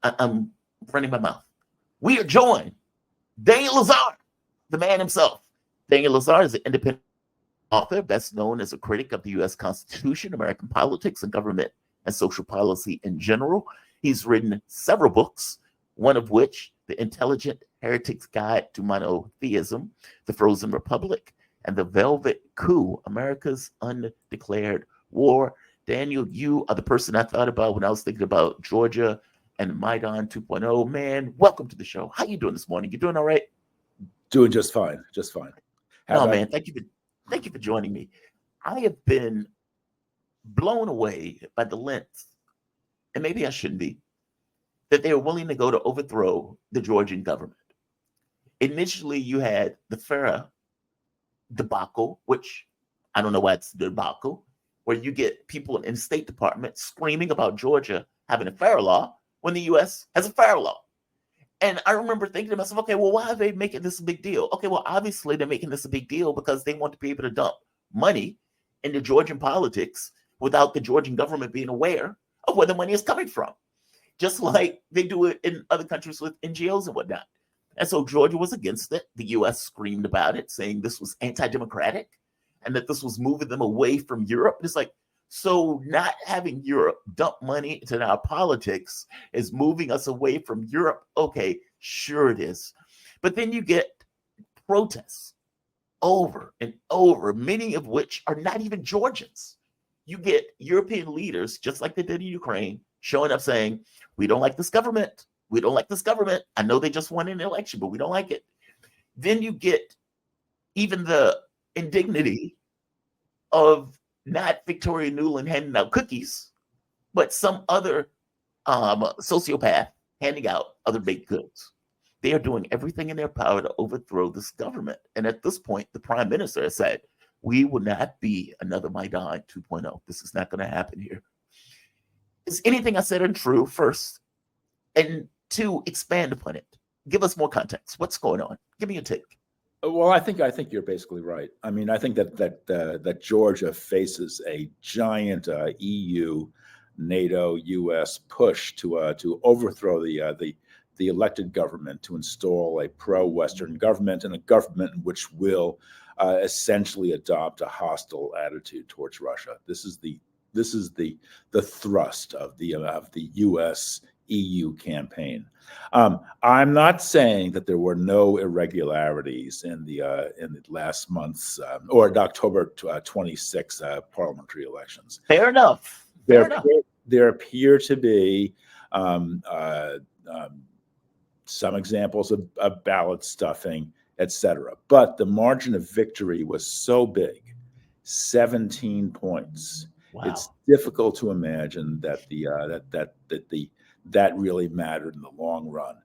I'm running my mouth. We are joined. Daniel Lazare, the man himself. Daniel Lazare is an independent author, best known as a critic of the U.S. Constitution, American politics, and government and social policy in general. He's written several books, one of which, The Intelligent Heretic's Guide to Monotheism, The Frozen Republic, and The Velvet Coup, America's Undeclared War. Daniel, you are the person I thought about when I was thinking about Georgia and Maidan 2.0. Man, welcome to the show. How you doing this morning? You doing all right? Doing just fine, just fine. No, man, thank you for joining me. I have been blown away by the length, and maybe I shouldn't be, that they were willing to go to overthrow the Georgian government. Initially, you had the Farah debacle, which I don't know why it's the debacle, where you get people in the State Department screaming about Georgia having a Farah law when the U.S. has a Farah law. And I remember thinking to myself, okay, well, why are they making this a big deal? Okay, well, obviously they're making this a big deal because they want to be able to dump money into Georgian politics without the Georgian government being aware of where the money is coming from, just like they do it in other countries with NGOs and whatnot. And so Georgia was against it. The U.S. screamed about it, saying this was anti-democratic and that this was moving them away from Europe. It's like, so not having Europe dump money into our politics is moving us away from Europe. Okay, sure it is. But then you get protests over and over, many of which are not even Georgians. You get European leaders, just like they did in Ukraine, showing up saying, we don't like this government. We don't like this government. I know they just won an election, but we don't like it. Then you get even the indignity of not Victoria Nuland handing out cookies, but some other sociopath handing out other baked goods. They are doing everything in their power to overthrow this government. And at this point, the prime minister has said, we will not be another Maidan 2.0. This is not going to happen here. Is anything I said untrue, first? And two, expand upon it. Give us more context. What's going on? Give me a take. Well, I think you're basically right. I mean, I think that Georgia faces a giant EU, NATO, U.S. push to overthrow the elected government, to install a pro-Western government, and a government which will essentially adopt a hostile attitude towards Russia. This is the thrust of the U.S. EU campaign. I'm not saying that there were no irregularities in the last month's or the October 26 parliamentary elections. Fair enough. There appear to be some examples of ballot stuffing, etc. But the margin of victory was so big, 17 points. Wow. It's difficult to imagine that that really mattered in the long run.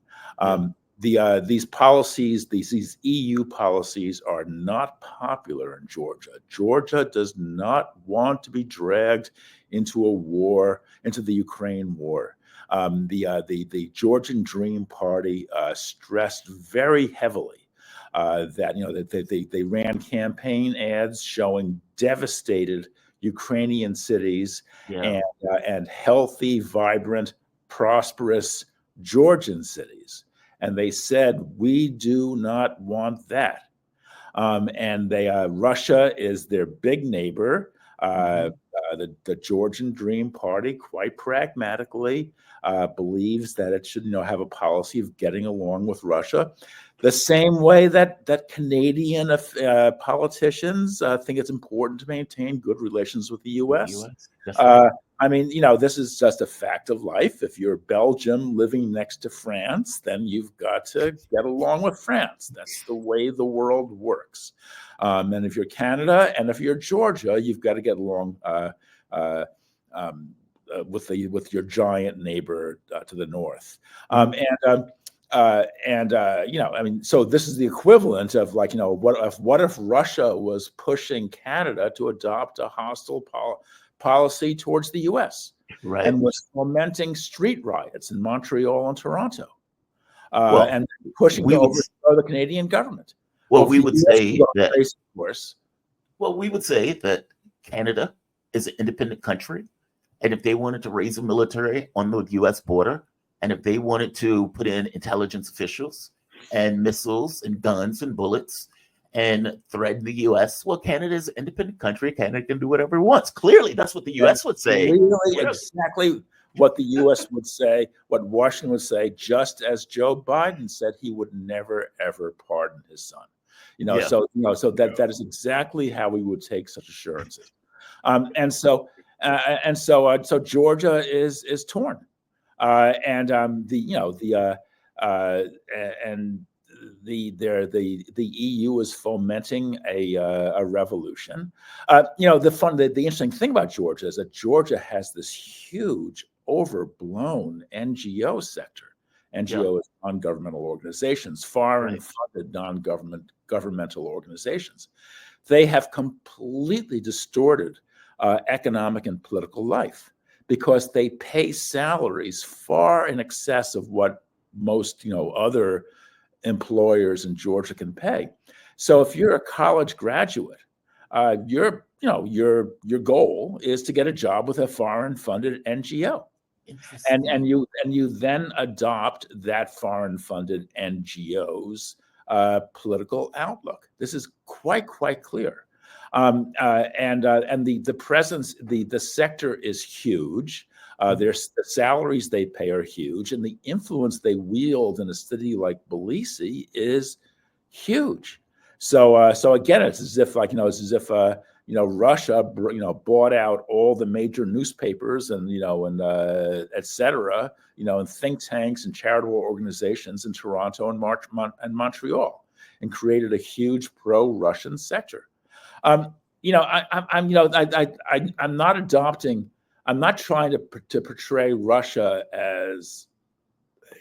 These policies, these EU policies, are not popular in Georgia. Georgia does not want to be dragged into a war, into the Ukraine war. The Georgian Dream Party stressed very heavily that they ran campaign ads showing devastated Ukrainian cities and healthy, vibrant, prosperous Georgian cities. And they said, we do not want that. And Russia is their big neighbor. The Georgian Dream Party, quite pragmatically, believes that it should have a policy of getting along with Russia, the same way that Canadian politicians think it's important to maintain good relations with the U.S. I mean, this is just a fact of life. If you're Belgium living next to France, then you've got to get along with France. That's the way the world works. And if you're Canada and if you're Georgia, you've got to get along with your giant neighbor to the north. So this is the equivalent of what if Russia was pushing Canada to adopt a hostile policy towards the U.S. Right. And was fomenting street riots in Montreal and Toronto, and pushing to overthrow the Canadian government. We would say that Canada is an independent country, and if they wanted to raise a military on the U.S. border And if they wanted to put in intelligence officials and missiles and guns and bullets and threaten the U.S., well, Canada's an independent country. Canada can do whatever it wants. Clearly, that's what the U.S. would say. Clearly, exactly what the U.S. would say, what Washington would say, just as Joe Biden said he would never, ever pardon his son. So that is exactly how we would take such assurances. So Georgia is torn, and the EU is fomenting a revolution. The interesting thing about Georgia is that Georgia has this huge, overblown NGO sector. NGO is non-governmental organizations, foreign-funded non-governmental organizations. They have completely distorted economic and political life because they pay salaries far in excess of what most other employers in Georgia can pay. So if you're a college graduate, your goal is to get a job with a foreign-funded NGO. And you then adopt that foreign-funded NGO's political outlook. This is quite clear, and the presence, the sector is huge. The salaries they pay are huge, and the influence they wield in a city like Tbilisi is huge. So again, it's as if Russia, bought out all the major newspapers and et cetera, and think tanks and charitable organizations in Toronto and Montreal, and created a huge pro-Russian sector. I'm not trying to portray Russia as,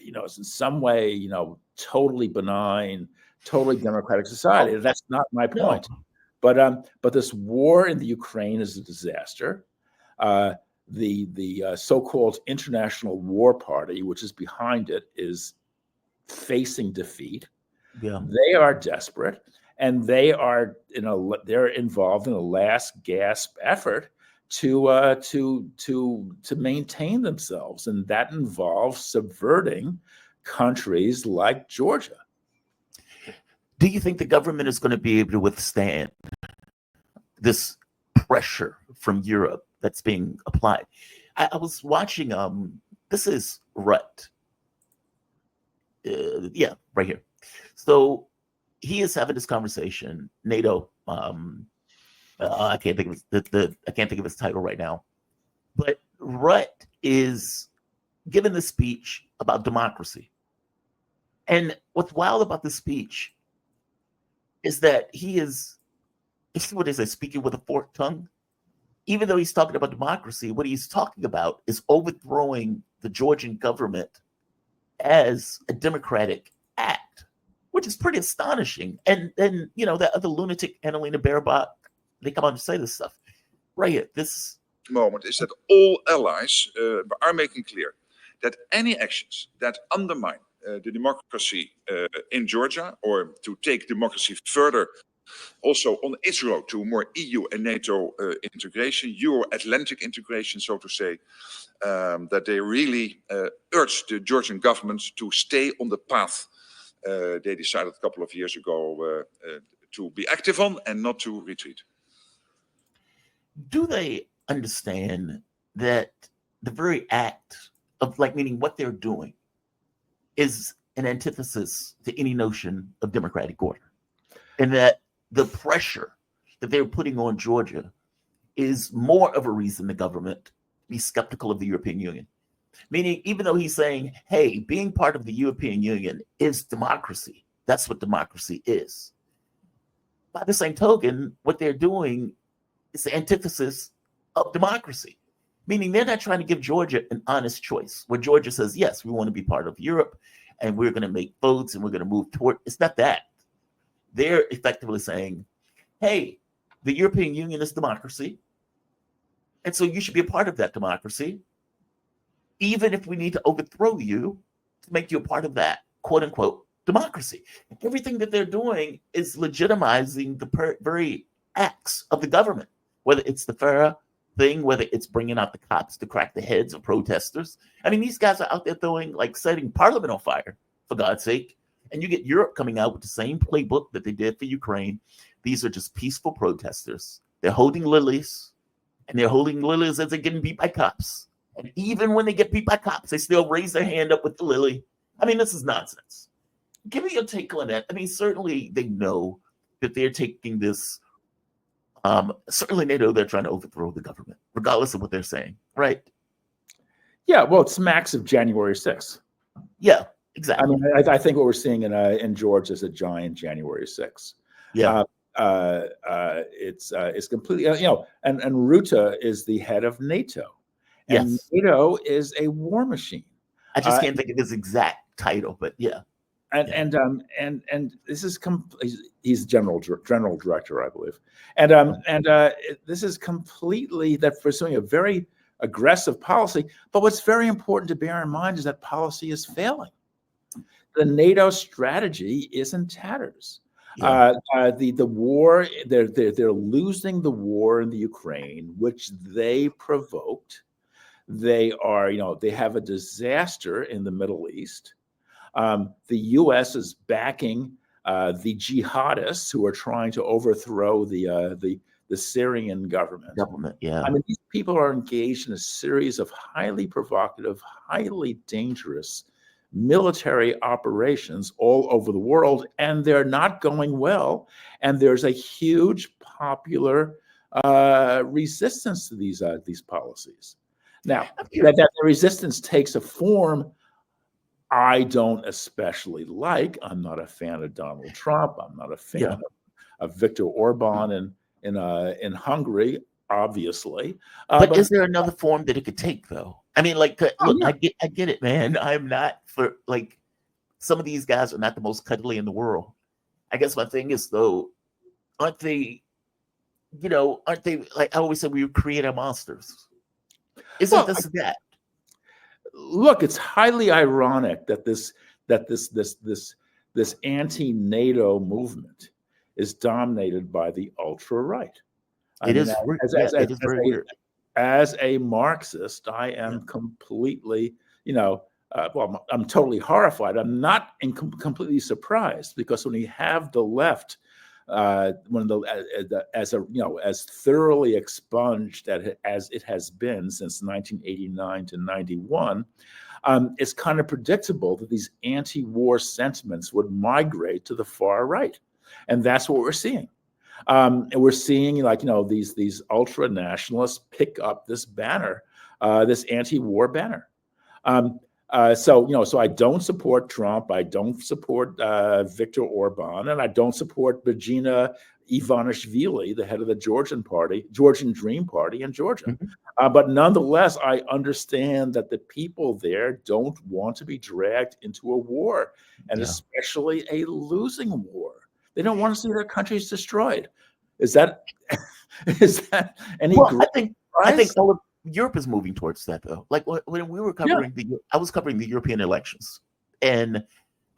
in some way, totally benign, totally democratic society. That's not my point. No. But this war in the Ukraine is a disaster. The so-called International War Party, which is behind it, is facing defeat. Yeah. They are desperate, and they're involved in a last gasp effort to maintain themselves, and that involves subverting countries like Georgia. Do you think the government is going to be able to withstand this pressure from Europe that's being applied? I was watching, this is Rutt. Right here. So he is having this conversation, NATO. I can't think of his title right now, but Rutt is giving the speech about democracy. And what's wild about this speech is that he is, what is it, speaking with a forked tongue? Even though he's talking about democracy, what he's talking about is overthrowing the Georgian government as a democratic act, which is pretty astonishing. And then, that other lunatic, Annalena Baerbock, they come on to say this stuff. Right here, this moment is that all allies are making clear that any actions that undermine the democracy in Georgia, or to take democracy further, also on its road to more EU and NATO integration, Euro-Atlantic integration, so to say, that they really urge the Georgian government to stay on the path they decided a couple of years ago to be active on and not to retreat. Do they understand that the very act of, meaning what they're doing is an antithesis to any notion of democratic order? And that the pressure that they're putting on Georgia is more of a reason the government be skeptical of the European Union? Meaning, even though he's saying, hey, being part of the European Union is democracy. That's what democracy is. By the same token, what they're doing is the antithesis of democracy. Meaning they're not trying to give Georgia an honest choice, where Georgia says, yes, we want to be part of Europe, and we're going to make votes, and we're going to move toward. It's not that. They're effectively saying, hey, the European Union is democracy, and so you should be a part of that democracy, even if we need to overthrow you to make you a part of that, quote unquote, democracy. Everything that they're doing is legitimizing the very acts of the government, whether it's the FARA, thing, whether it's bringing out the cops to crack the heads of protesters. I mean, these guys are out there setting Parliament on fire, for God's sake. And you get Europe coming out with the same playbook that they did for Ukraine. These are just peaceful protesters. They're holding lilies, and they're holding lilies as they're getting beat by cops. And even when they get beat by cops, they still raise their hand up with the lily. I mean, this is nonsense. Give me your take on that. I mean, certainly they know that they're taking this. Certainly they know they're trying to overthrow the government, regardless of what they're saying, right? Yeah, well, it's smacks of January 6th. Yeah, exactly. I mean, I think what we're seeing in Georgia is a giant January 6th. Yeah. It's completely, and Rutte is the head of NATO. And Yes. NATO is a war machine. I just can't think of his exact title, but yeah. And this is he's general director, I believe. And this is completely that pursuing a very aggressive policy. But what's very important to bear in mind is that policy is failing. The NATO strategy is in tatters. Yeah. The war, they're losing the war in the Ukraine, which they provoked. They have a disaster in the Middle East. The U.S. is backing the jihadists who are trying to overthrow the Syrian government. Yeah. I mean, these people are engaged in a series of highly provocative, highly dangerous military operations all over the world, and they're not going well. And there's a huge popular resistance to these policies. Now, that the resistance takes a form I don't especially like. I'm not a fan of Donald Trump. I'm not a fan of Viktor Orban in Hungary, obviously. But is there another form that it could take, though? I mean, look, I get it, man. I'm not for some of these guys are not the most cuddly in the world. I guess my thing is, though, aren't they like I always say, we create our monsters? Isn't this that? Look, it's highly ironic that this anti-NATO movement is dominated by the ultra-right. It is very weird. As a Marxist, I am completely, I'm totally horrified. I'm not completely surprised, because when you have the left, as thoroughly expunged as it has been since 1989 to 91, it's kind of predictable that these anti-war sentiments would migrate to the far right, and that's what we're seeing. And we're seeing, these ultra nationalists pick up this banner, this anti-war banner. So I don't support Trump. I don't support Viktor Orban, and I don't support Birgina Ivanishvili, the head of the Georgian Dream Party in Georgia. Mm-hmm. But nonetheless, I understand that the people there don't want to be dragged into a war, and especially a losing war. They don't want to see their countries destroyed. Is that any? Well, I think all of Europe is moving towards that, though. Like when we were covering I was covering the European elections, and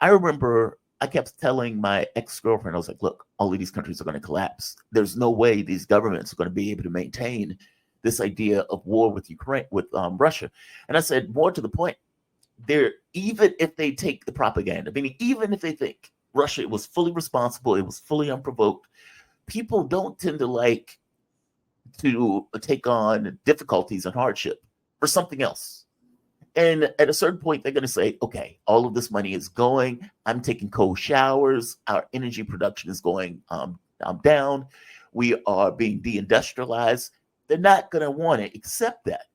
I remember I kept telling my ex-girlfriend, I was like, "Look, all of these countries are going to collapse. There's no way these governments are going to be able to maintain this idea of war with Ukraine, with Russia." And I said, more to the point, even if they take the propaganda, I mean, even if they think Russia was fully responsible, it was fully unprovoked, people don't tend to take on difficulties and hardship for something else. And at a certain point, they're going to say, okay, all of this money is going, I'm taking cold showers, our energy production is going down, we are being deindustrialized. They're not going to want to accept that.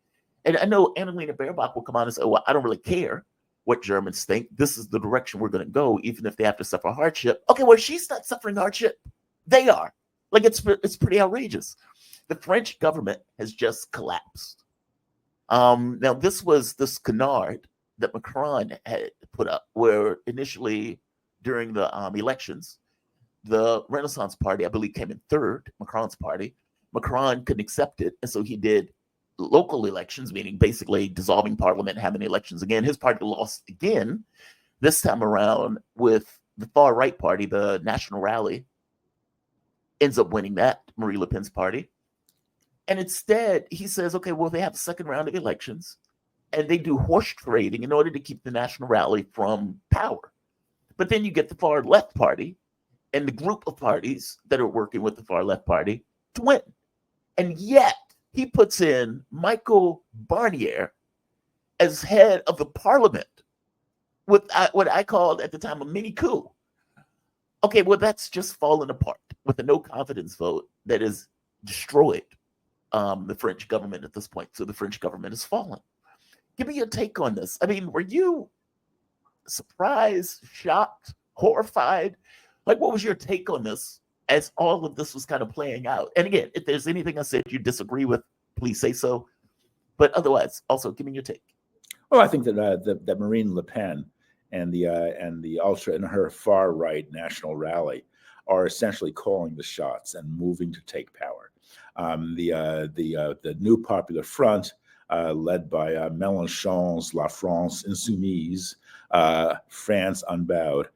And I know Annalena Baerbock will come on and say, well, I don't really care what Germans think. This is the direction we're going to go, even if they have to suffer hardship. Okay, well, she's not suffering hardship. They are. Like, it's pretty outrageous. The French government has just collapsed. Now, this was this canard that Macron had put up, where initially during the elections, the Renaissance Party, I believe, came in third, Macron's party. Macron couldn't accept it, and so he did local elections, meaning basically dissolving parliament, having elections again. His party lost again, this time around with the far right party, the National Rally, ends up winning that, Marie Le Pen's party. And instead, he says, okay, well, they have a second round of elections and they do horse trading in order to keep the National Rally from power. But then you get the far left party and the group of parties that are working with the far left party to win. And yet he puts in Michael Barnier as head of the parliament with what I called at the time a mini coup. Okay, well, that's just fallen apart with a no confidence vote that has destroyed the French government at this point. So the French government has fallen. Give me your take on this. I mean, were you surprised, shocked, horrified? Like, what was your take on this as all of this was kind of playing out? And again, if there's anything I said you disagree with, please say so. But otherwise, also give me your take. Well, I think that Marine Le Pen and the ultra and her far right National Rally are essentially calling the shots and moving to take power. The New Popular Front, led by Mélenchon's La France Insoumise, France Unbowed,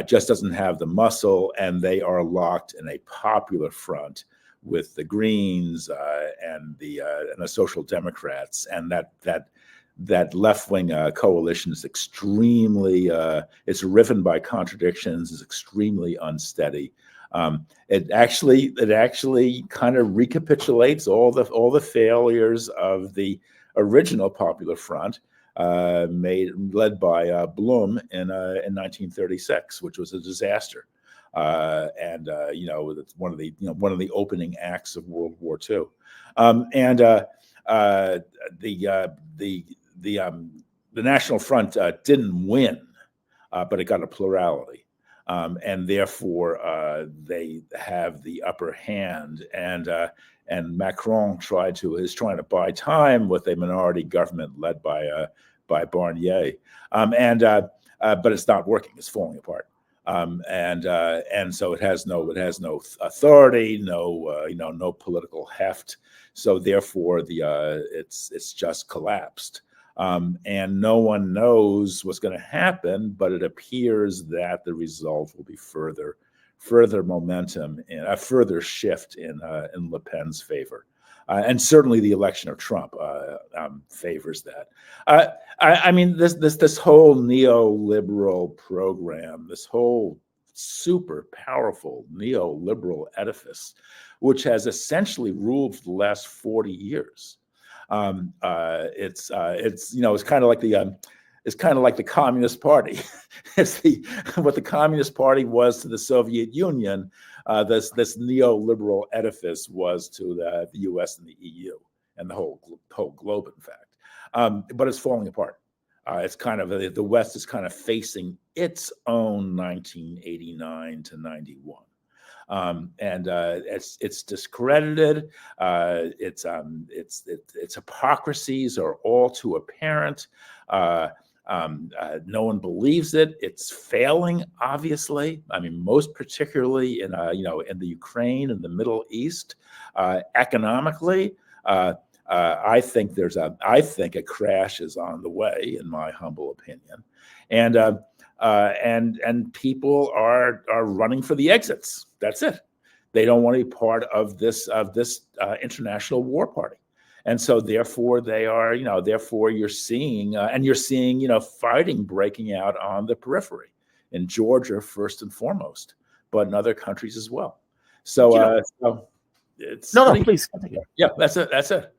just doesn't have the muscle, and they are locked in a popular front with the Greens and the Social Democrats, and that left-wing coalition is extremely, it's riven by contradictions, is extremely unsteady. It actually kind of recapitulates all the failures of the original Popular Front, led by Blum in 1936, which was a disaster, and it's one of the opening acts of World War II, the National Front didn't win, but it got a plurality, and therefore they have the upper hand. And Macron is trying to buy time with a minority government led by Barnier, but it's not working. It's falling apart. And so it has no authority, no political heft. So therefore, it's just collapsed, and no one knows what's going to happen. But it appears that the result will be further momentum and a further shift in Le Pen's favor, and certainly the election of Trump favors that. I mean, this whole neoliberal program, this whole super powerful neoliberal edifice, which has essentially ruled for the last 40 years. It's kind of like the Communist Party. It's what the Communist Party was to the Soviet Union. This neoliberal edifice was to the U.S. and the EU and the whole globe, in fact. But it's falling apart. It's kind of the West is kind of facing its own 1989 to 91. And it's discredited. Its hypocrisies are all too apparent. No one believes it. It's failing, obviously. I mean, most particularly in the Ukraine and the Middle East, economically. I think a crash is on the way, in my humble opinion, and people are running for the exits. That's it. They don't want to be part of this international war party, and so therefore they are. Therefore you're seeing fighting breaking out on the periphery in Georgia first and foremost, but in other countries as well. So it's no, please continue. Yeah, that's it. That's it.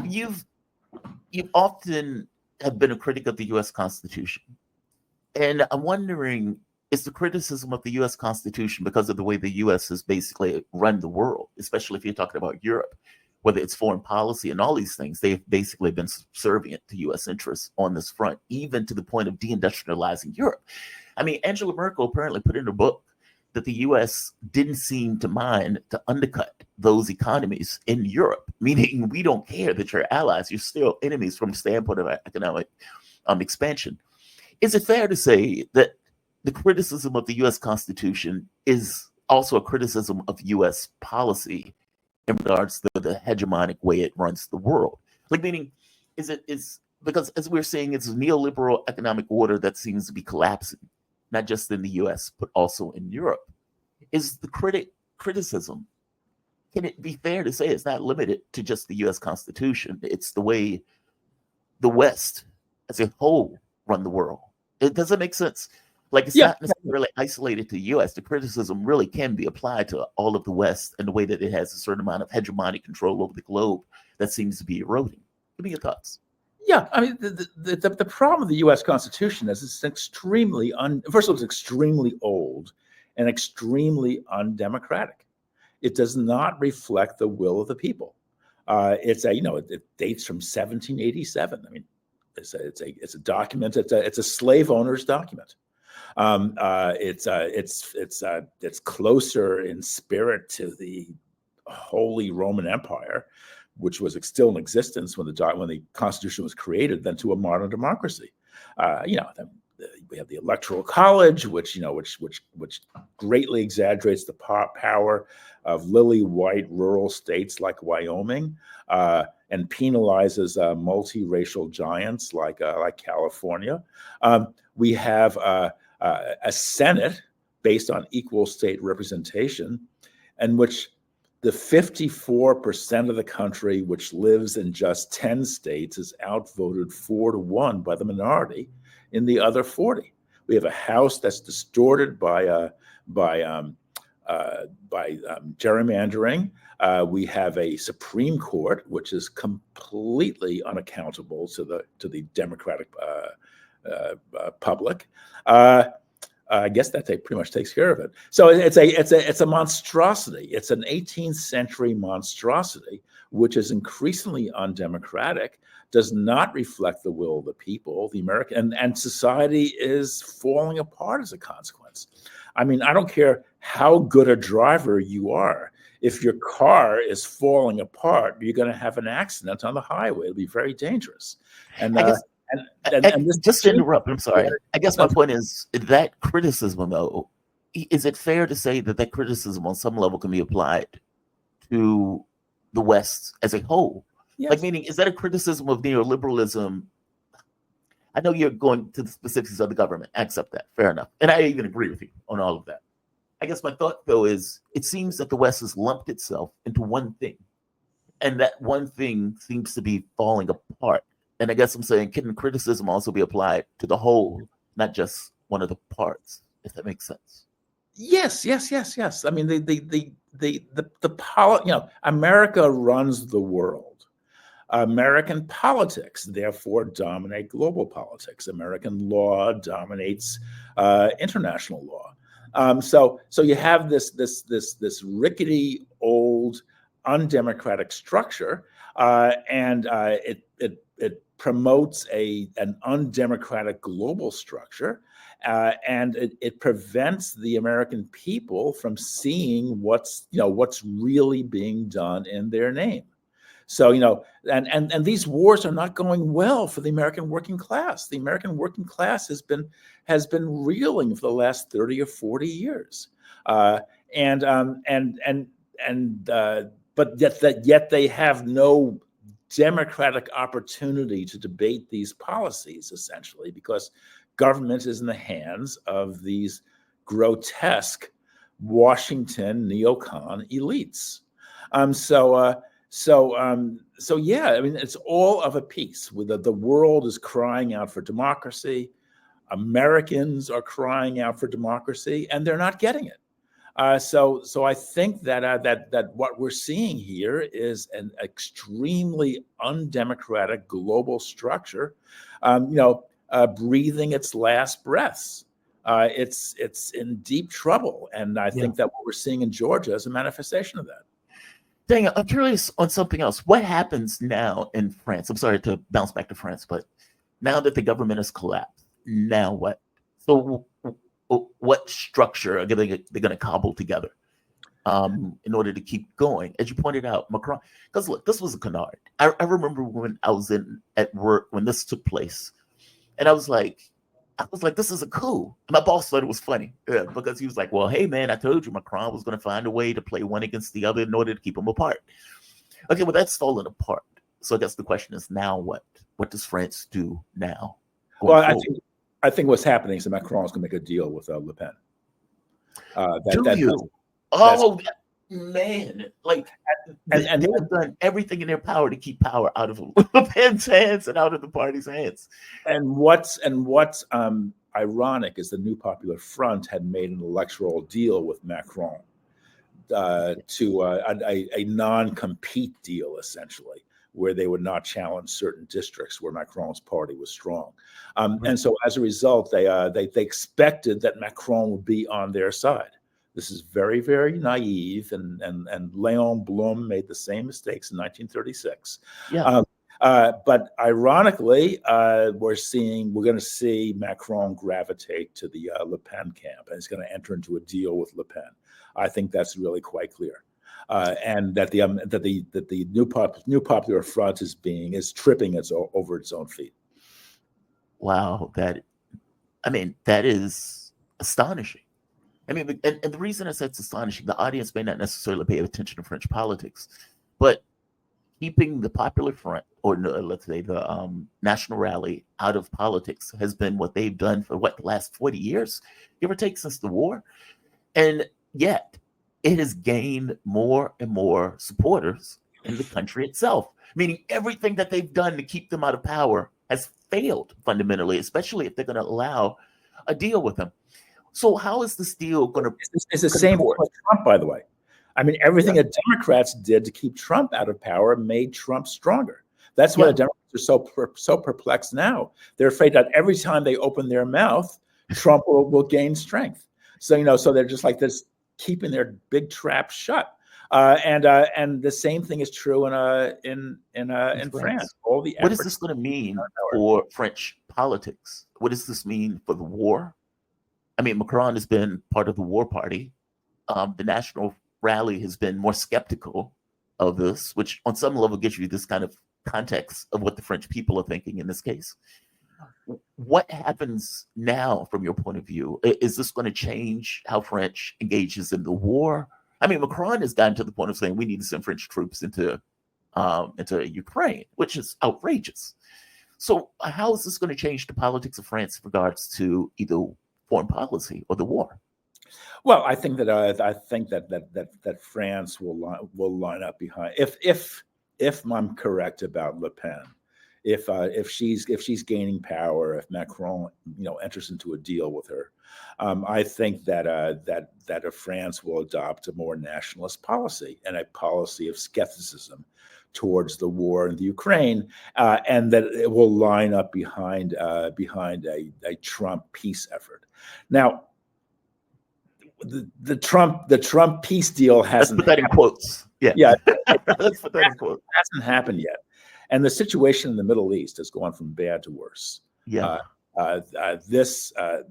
You've often have been a critic of the U.S. Constitution, and I'm wondering, is the criticism of the U.S. Constitution because of the way the U.S. has basically run the world, especially if you're talking about Europe, whether it's foreign policy and all these things, they've basically been subservient to U.S. interests on this front, even to the point of deindustrializing Europe. I mean, Angela Merkel apparently put in her book that the U.S. didn't seem to mind to undercut those economies in Europe, meaning we don't care that you're allies, you're still enemies from the standpoint of economic expansion. Is it fair to say that the criticism of the U.S. Constitution is also a criticism of U.S. policy in regards to the hegemonic way it runs the world? Like, meaning, is because as we're seeing, it's a neoliberal economic order that seems to be collapsing, not just in the U.S., but also in Europe. Is the criticism can it be fair to say it's not limited to just the U.S. Constitution? It's the way the West as a whole run the world. It doesn't make sense. Like, it's not necessarily isolated to the U.S. The criticism really can be applied to all of the West in the way that it has a certain amount of hegemonic control over the globe that seems to be eroding. Give me your thoughts. Yeah, I mean, the problem with the U.S. Constitution is it's extremely first of all, it's extremely old and extremely undemocratic. It does not reflect the will of the people. It's it dates from 1787. I mean, it's a document. It's a slave owner's document. It's closer in spirit to the Holy Roman Empire, which was still in existence when the Constitution was created, than to a modern democracy. We have the Electoral College, which greatly exaggerates the power of lily-white rural states like Wyoming, and penalizes multiracial giants like California. We have a Senate based on equal state representation, in which the 54% of the country, which lives in just 10 states, is outvoted 4-1 by the minority in the other 40. We have a House that's distorted by gerrymandering. We have a Supreme Court which is completely unaccountable to the democratic public. I guess that pretty much takes care of it. So it's a monstrosity. It's an 18th century monstrosity, which is increasingly undemocratic, does not reflect the will of the people, the American, and society is falling apart as a consequence. I mean, I don't care how good a driver you are. If your car is falling apart, you're going to have an accident on the highway. It'll be very dangerous. And just to interrupt, I'm sorry. I guess my point is that criticism, though, is it fair to say that criticism on some level can be applied to the West as a whole? Yes. Like, meaning, is that a criticism of neoliberalism? I know you're going to the specifics of the government. I accept that. Fair enough. And I even agree with you on all of that. I guess my thought, though, is it seems that the West has lumped itself into one thing. And that one thing seems to be falling apart. And I guess I'm saying, can criticism also be applied to the whole, not just one of the parts, if that makes sense? Yes. I mean, America runs the world. American politics, therefore, dominate global politics. American law dominates international law. So you have this rickety, old, undemocratic structure, and it promotes an undemocratic global structure, and it prevents the American people from seeing what's really being done in their name. So and these wars are not going well for the American working class. The American working class has been reeling for the last 30 or 40 years, but yet they have no democratic opportunity to debate these policies, essentially, because government is in the hands of these grotesque Washington neocon elites. So yeah, I mean, it's all of a piece. The world is crying out for democracy. Americans are crying out for democracy, and they're not getting it. So I think that what we're seeing here is an extremely undemocratic global structure, breathing its last breaths. It's in deep trouble, and I think that what we're seeing in Georgia is a manifestation of that. Dang, I'm curious on something else. What happens now in France? I'm sorry to bounce back to France, but now that the government has collapsed, now what? So what structure are they're going to cobble together in order to keep going? As you pointed out, Macron, because look, this was a canard. I remember when I was at work when this took place, and I was like, this is a coup. And my boss thought it was funny because he was like, well, hey, man, I told you Macron was going to find a way to play one against the other in order to keep them apart. Okay, well, that's fallen apart. So I guess the question is now what? What does France do now? Well, I think what's happening is that Macron is going to make a deal with Le Pen. Man, like And they have done everything in their power to keep power out of Le Pen's hands and out of the party's hands. what's ironic is the New Popular Front had made an electoral deal with Macron to a non-compete deal, essentially, where they would not challenge certain districts where Macron's party was strong. And so as a result, they expected that Macron would be on their side. This is very, very naive, and Léon Blum made the same mistakes in 1936. Yeah. But ironically, we're going to see Macron gravitate to the Le Pen camp, and he's going to enter into a deal with Le Pen. I think that's really quite clear, and that the New Popular Front is tripping over its own feet. Wow, that is astonishing. I mean, and the reason I said it's astonishing, the audience may not necessarily pay attention to French politics, but keeping the Popular Front, or let's say the National Rally, out of politics has been what they've done for the last 40 years, give or take, since the war. And yet it has gained more and more supporters in the country itself, meaning everything that they've done to keep them out of power has failed fundamentally, especially if they're going to allow a deal with them. So how is this deal going to... It's the same with Trump, by the way. I mean, everything that Democrats did to keep Trump out of power made Trump stronger. That's why the Democrats are so perplexed now. They're afraid that every time they open their mouth, Trump will gain strength. So so they're just like this, keeping their big trap shut. And the same thing is true in France. All the what is this going to mean for French politics? What does this mean for the war? I mean, Macron has been part of the war party. The National Rally has been more skeptical of this, which on some level gives you this kind of context of what the French people are thinking in this case. What happens now from your point of view? Is this going to change how French engages in the war? I mean, Macron has gotten to the point of saying we need to send French troops into Ukraine, which is outrageous. So how is this going to change the politics of France in regards to either foreign policy or the war? Well, I think that France will line up behind, if I'm correct about Le Pen, if she's gaining power, if Macron enters into a deal with her, I think that France will adopt a more nationalist policy and a policy of skepticism towards the war in the Ukraine, and that it will line up behind a Trump peace effort. Now, the Trump peace deal hasn't. Let's put that in quotes. Yeah. Let's put that in quotes. Hasn't happened yet, and the situation in the Middle East has gone from bad to worse. Yeah. This. I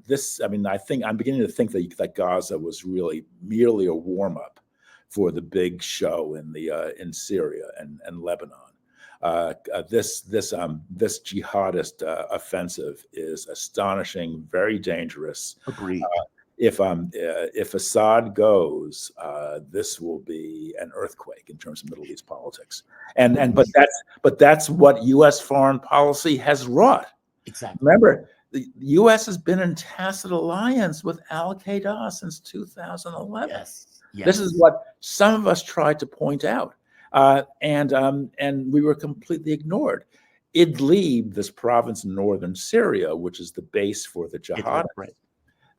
mean, I'm beginning to think that Gaza was really merely a warm up for the big show in Syria and Lebanon. This jihadist offensive is astonishing, very dangerous. Agreed. If Assad goes, this will be an earthquake in terms of Middle East politics. But that's what U.S. foreign policy has wrought. Exactly. Remember, the U.S. has been in tacit alliance with Al Qaeda since 2011. Yes. This is what some of us tried to point out, and we were completely ignored. Idlib, this province in northern Syria, which is the base for the jihadists,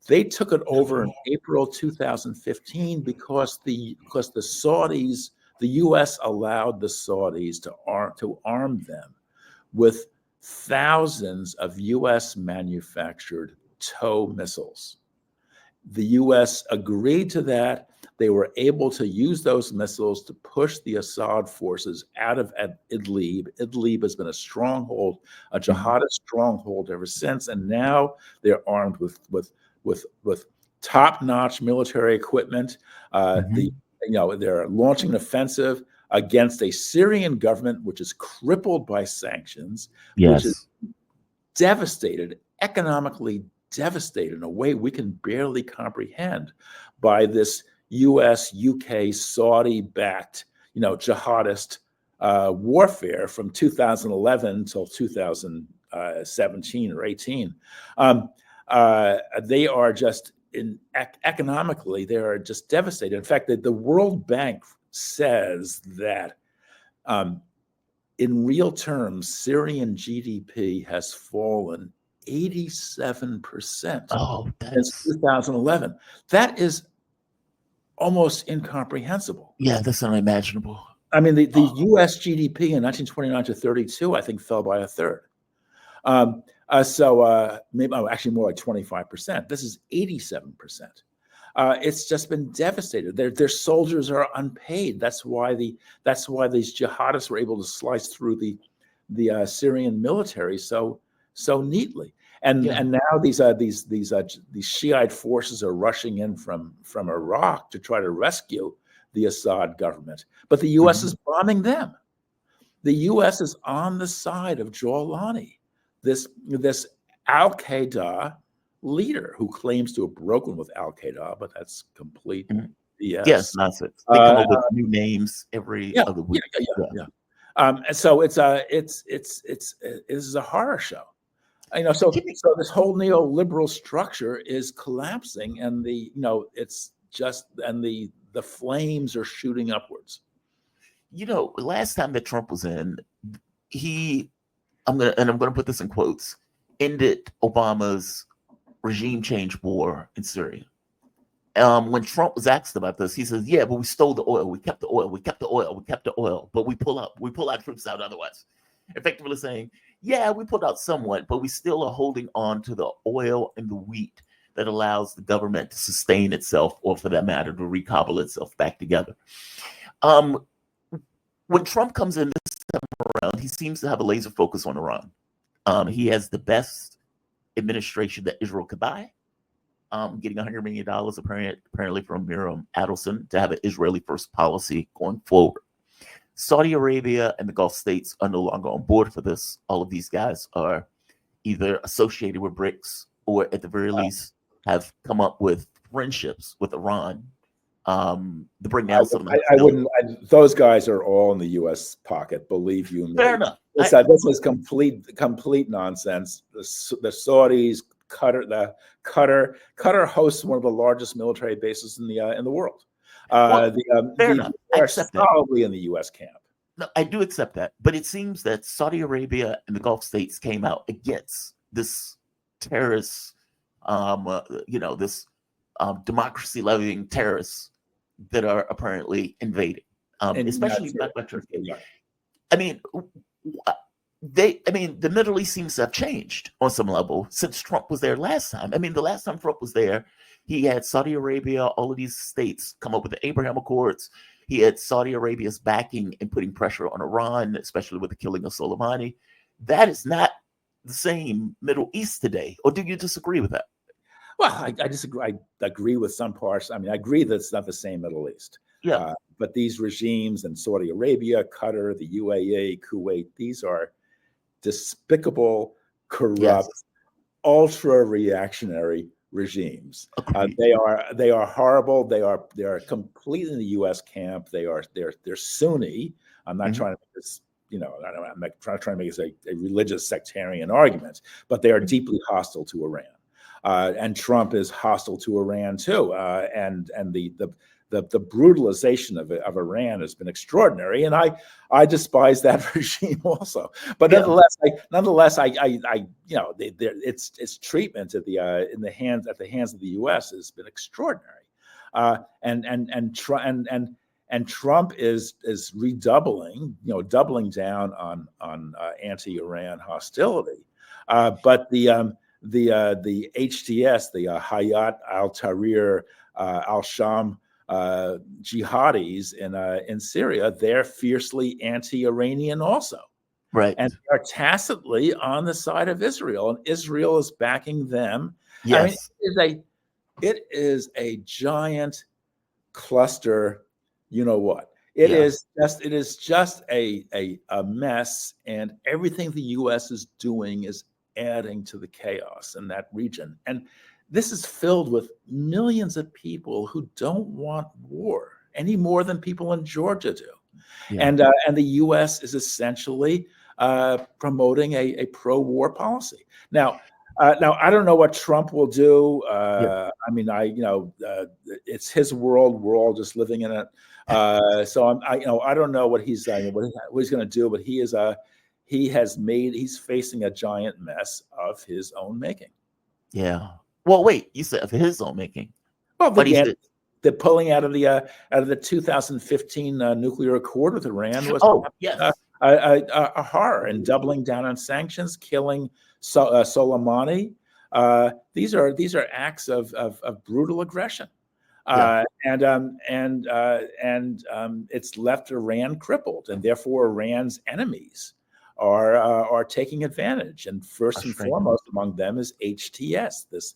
they took it over in April 2015 because the Saudis, the U.S. allowed the Saudis to arm them with thousands of U.S. manufactured TOW missiles. The U.S. agreed to that. They were able to use those missiles to push the Assad forces out of Idlib. Idlib has been a stronghold, a jihadist stronghold ever since, and now they're armed with top-notch military equipment. They're launching an offensive against a Syrian government which is crippled by sanctions, which is devastated, economically devastated in a way we can barely comprehend by this U.S., UK, Saudi-backed, jihadist warfare from 2011 until 2017 or 18. They are just economically, they are just devastated. In fact, the World Bank says that in real terms, Syrian GDP has fallen 87% Oh, since 2011. That is almost incomprehensible. Yeah, that's unimaginable. I mean, the U.S. GDP in 1929 to 32, I think, fell by a third. Maybe actually more like 25%. This is 87%. It's just been devastated. Their soldiers are unpaid. That's why these jihadists were able to slice through the Syrian military so neatly. And now these Shiite forces are rushing in from Iraq to try to rescue the Assad government, but the U.S. is bombing them. The U.S. is on the side of Jawlani, this Al-Qaeda leader who claims to have broken with Al-Qaeda, but that's complete BS. Yes, nonsense. They come up with new names every other week. So this is a horror show. So this whole neoliberal structure is collapsing, and the flames are shooting upwards. Last time that Trump was in, I'm gonna put this in quotes, ended Obama's regime change war in Syria. When Trump was asked about this, he says, "Yeah, but we stole the oil. We kept the oil. We kept the oil. We kept the oil. But we pull our troops out otherwise." Effectively saying, "Yeah, we pulled out somewhat, but we still are holding on to the oil and the wheat that allows the government to sustain itself, or for that matter, to recobble itself back together." When Trump comes in this time around, he seems to have a laser focus on Iran. He has the best administration that Israel could buy, getting $100 million apparently from Miriam Adelson to have an Israeli first policy going forward. Saudi Arabia and the Gulf states are no longer on board for this. All of these guys are either associated with BRICS or at the very least have come up with friendships with Iran to bring down some of the those guys are all in the U.S. pocket, believe you me. Fair enough. This is complete nonsense. The Saudis, Qatar hosts one of the largest military bases in the world. Fair enough. I accept that. Probably in the U.S. camp. No, I do accept that, but it seems that Saudi Arabia and the Gulf states came out against this terrorist, democracy-loving terrorists that are apparently invading, especially back by Turkey. Yeah. I mean, the Middle East seems to have changed on some level since Trump was there last time. I mean, the last time Trump was there, he had Saudi Arabia, all of these states come up with the Abraham Accords. He had Saudi Arabia's backing and putting pressure on Iran, especially with the killing of Soleimani. That is not the same Middle East today. Or do you disagree with that? Well, I disagree. I agree with some parts. I mean, I agree that it's not the same Middle East. Yeah. But these regimes in Saudi Arabia, Qatar, the UAE, Kuwait, these are despicable, corrupt, ultra-reactionary regimes. They are horrible. They are completely in the U.S. camp. They're Sunni. I'm not trying to make this, I'm not trying to make this a religious sectarian argument, but they are deeply hostile to Iran. And Trump is hostile to Iran too. And the brutalization of Iran has been extraordinary, and I despise that regime also. But nonetheless, its treatment at the hands of the U.S. has been extraordinary. And Trump is redoubling, doubling down on anti-Iran hostility. But the HTS, the Hayat al-Tahrir al-Sham jihadis in Syria, they're fiercely anti-Iranian also. Right. And they are tacitly on the side of Israel, and Israel is backing them. Yes. I mean, it is a giant cluster. You know what? It is just a mess, and everything the U.S. is doing is adding to the chaos in that region. And this is filled with millions of people who don't want war any more than people in Georgia do. Yeah. And the U.S. is essentially promoting a pro-war policy. Now, Now, I don't know what Trump will do. Yeah. I mean, it's his world. We're all just living in it. So I don't know what he's going to do. But he's facing a giant mess of his own making. Yeah. Well, wait, you said of his own making. Well, But he again, said, the pulling out of the 2015 nuclear accord with Iran was oh, yes. a horror, and doubling down on sanctions, killing Soleimani. These are acts of brutal aggression, Yeah. and it's left Iran crippled, and therefore Iran's enemies are taking advantage. And first and foremost among them is HTS, this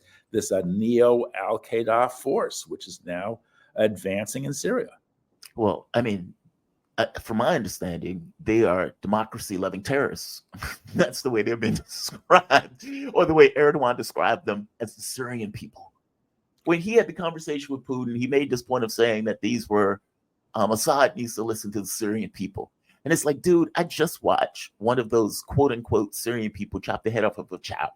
neo Al Qaeda force, which is now advancing in Syria. Well, I mean, from my understanding, they are democracy-loving terrorists. That's the way they've been described, or the way Erdogan described them, as the Syrian people. When he had the conversation with Putin, he made this point of saying that these were Assad needs to listen to the Syrian people. And it's like, dude, I just watched one of those quote-unquote Syrian people chop the head off of a child.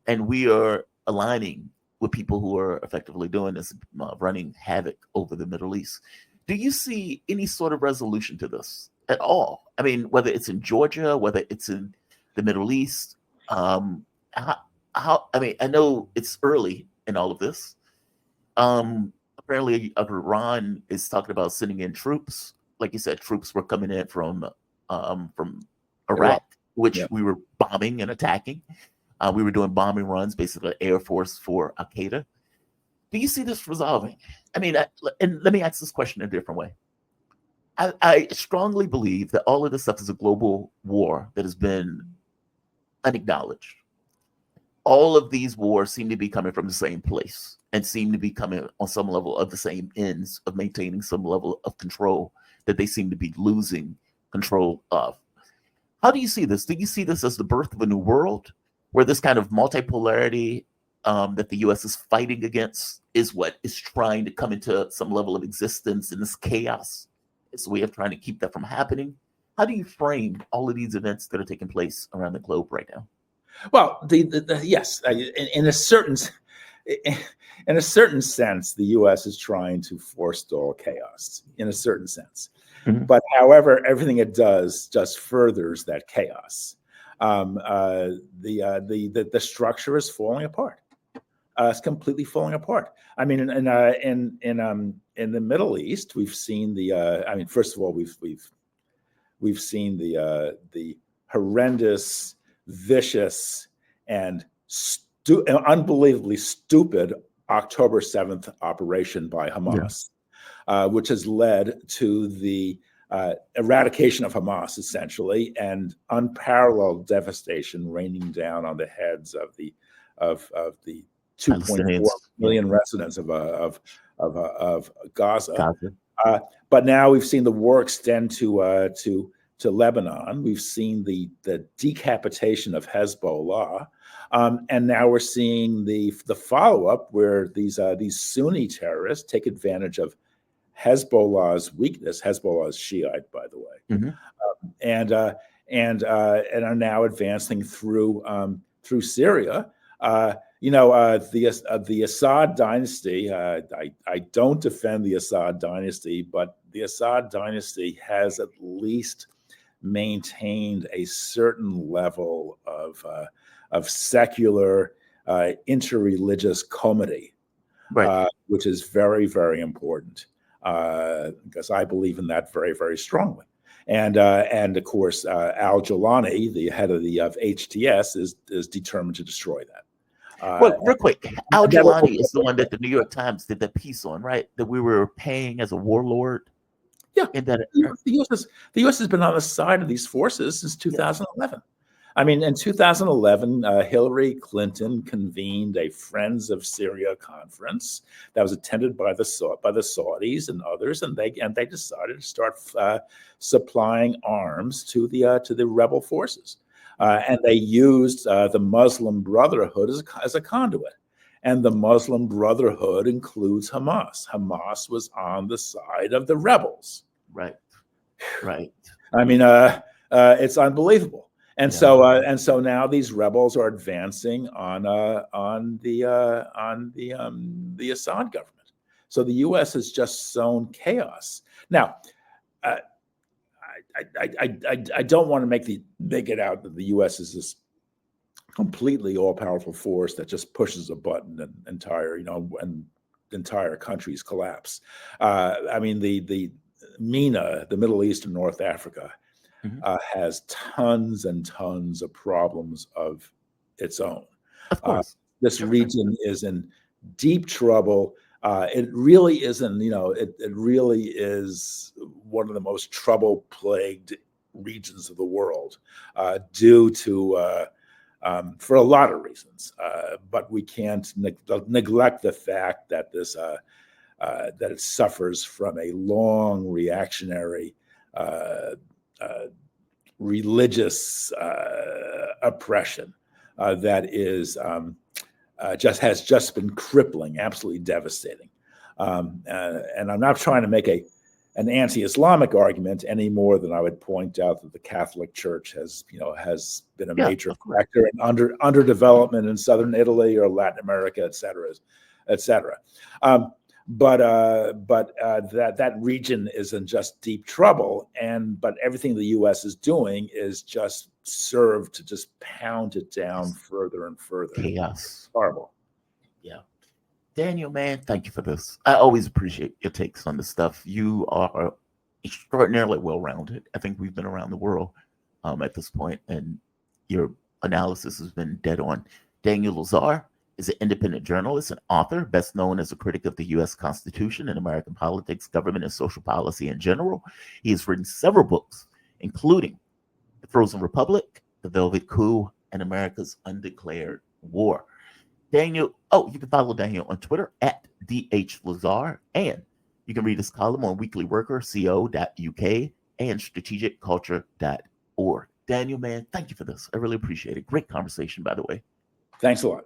And we are aligning with people who are effectively doing this, running havoc over the Middle East. Do you see any sort of resolution to this at all? I mean, whether it's in Georgia, whether it's in the Middle East, I mean, I know it's early in all of this. Apparently, Iran is talking about sending in troops. Like you said, troops were coming in from Iraq, which we were bombing and attacking. We were doing bombing runs, basically Air Force for Al Qaeda. Do you see this resolving? I mean, and let me ask this question in a different way. I strongly believe that all of this stuff is a global war that has been unacknowledged. All of these wars seem to be coming from the same place and seem to be coming on some level of the same ends of maintaining some level of control that they seem to be losing control of. How do you see this? Do you see this as the birth of a new world, where this kind of multipolarity that the U.S. is fighting against is what is trying to come into some level of existence in this chaos? It's a way of trying to keep that from happening. How do you frame all of these events that are taking place around the globe right now? Well, yes, in a certain sense, the U.S. is trying to forestall chaos. In a certain sense, but however, everything it does just furthers that chaos. The structure is falling apart. It's completely falling apart. I mean, in the Middle East, we've seen I mean, first of all, we've seen the horrendous, vicious, and unbelievably stupid October 7th operation by Hamas, which has led to the eradication of Hamas, essentially, and unparalleled devastation raining down on the heads of the 2.4 million residents of Gaza. But now we've seen the war extend to Lebanon. We've seen the decapitation of Hezbollah, and now we're seeing the follow-up, where these Sunni terrorists take advantage of Hezbollah's weakness. Hezbollah is Shiite, by the way, and are now advancing through Syria. The Assad dynasty. I don't defend the Assad dynasty, but the Assad dynasty has at least maintained a certain level of secular interreligious comity, which is very, very important, because I believe in that very, very strongly. And of course, Al Jolani, the head of HTS, is determined to destroy that. Well, real quick, Al Jolani is the one that the New York Times did that piece on, right? That we were paying as a warlord. Yeah, the U.S. has been on the side of these forces since 2011. I mean, in 2011, Hillary Clinton convened a Friends of Syria conference that was attended by the Saudis and others, and they decided to start supplying arms to the rebel forces, and they used the Muslim Brotherhood as a conduit. And the Muslim Brotherhood includes Hamas. Hamas was on the side of the rebels. Right. I mean, it's unbelievable. And Yeah. so now these rebels are advancing on the Assad government. So the U.S. has just sown chaos. Now, I don't want to make it out that the U.S. is this completely all-powerful force that just pushes a button and entire countries collapse. I mean, the MENA, the Middle East and North Africa, has tons and tons of problems of its own. Of course. This region is in deep trouble. It really isn't, it really is one of the most trouble-plagued regions of the world due to, for a lot of reasons. But we can't neglect the fact that that it suffers from a long reactionary religious oppression that is has just been crippling, absolutely devastating. And I'm not trying to make an anti-Islamic argument any more than I would point out that the Catholic Church has been a major factor in underdevelopment in southern Italy or Latin America, et cetera, et cetera. But that region is in just deep trouble, but everything the U.S. is doing is just served to just pound it down further and further. Chaos. It's horrible. Yeah. Daniel, man, thank you for this. I always appreciate your takes on this stuff. You are extraordinarily well-rounded. I think we've been around the world at this point, and your analysis has been dead on. Daniel Lazare is an independent journalist and author, best known as a critic of the U.S. Constitution and American politics, government, and social policy in general. He has written several books, including The Frozen Republic, The Velvet Coup, and America's Undeclared War. Daniel, you can follow Daniel on Twitter at DHLazare, and you can read his column on weeklyworker.co.uk and strategicculture.org. Daniel, man, thank you for this. I really appreciate it. Great conversation, by the way. Thanks a lot.